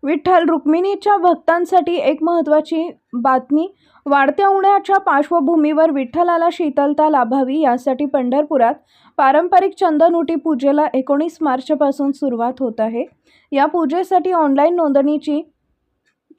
विठ्ठल रुक्मिणीच्या भक्तांसाठी एक महत्त्वाची बातमी. वाढत्या उन्हाच्या पार्श्वभूमीवर विठ्ठलाला शीतलता लाभावी यासाठी पंढरपुरात पारंपरिक चंदनउटी पूजेला 19 मार्चपासून सुरुवात होत आहे. या पूजेसाठी ऑनलाईन नोंदणीची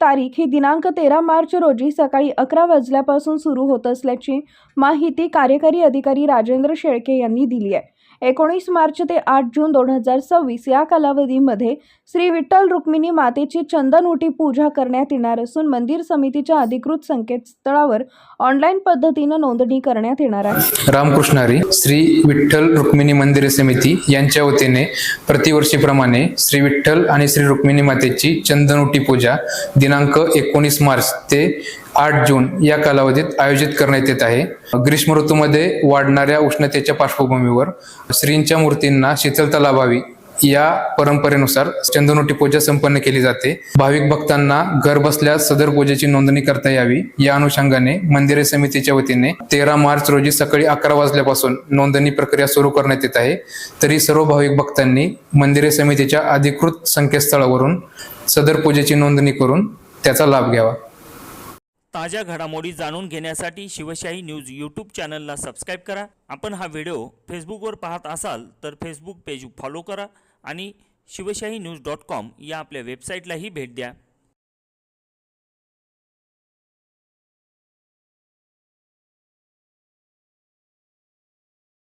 तारीख ही दिनांक 13 मार्च रोजी सकाळी 11 वाजल्यापासून सुरू होत असल्याची माहिती कार्यकारी अधिकारी राजेंद्र शेळके यांनी दिली आहे. 19 मार्च ते 8 जून 2026 या कालावधीमध्ये श्री विठ्ठल रुक्मिणी मातेची चंदनउटी पूजा करण्यात येणार असून मंदिर समितीच्या अधिकृत संकेतस्थळावर ऑनलाईन पद्धतीनं नोंदणी करण्यात येणार आहे. रामकृष्ण हरी. श्री विठ्ठल रुक्मिणी मंदिर समिती यांच्या वतीने प्रतिवर्षीप्रमाणे श्री विठ्ठल आणि श्री रुक्मिणी मातेची चंदनउटी पूजा दिनांक 19 मार्च ते 8 जून या कालावधीत आयोजित करण्यात येत आहे. ग्रीष्म ऋतूमध्ये वाढणाऱ्या उष्णतेच्या पार्श्वभूमीवर श्रींच्या मूर्तींना शीतलता लाभावी या परंपरेनुसार चंदनउटी पूजा संपन्न केली जाते. भाविक भक्तांना घर बसल्या सदर पूजेची नोंदणी करता यावी या अनुषंगाने मंदिर समितीच्या वतीने 13 मार्च रोजी सकाळी 11 वाजल्यापासून नोंदणी प्रक्रिया सुरू करण्यात येत आहे. तरी सर्व भाविक भक्तांनी मंदिर समितीच्या अधिकृत संकेतस्थळावरून सदर पूजेची नोंदणी करून त्याचा लाभ घ्यावा. ताज्या घडामोडी जाणून घेण्यासाठी शिवशाही न्यूज यूट्यूब चॅनलला सबस्क्राईब करा. आपण हा व्हिडिओ फेसबुकवर पाहत असाल तर फेसबुक पेज फॉलो करा आणि शिवशाही न्यूज.com या आपल्या वेबसाईटलाही भेट द्या.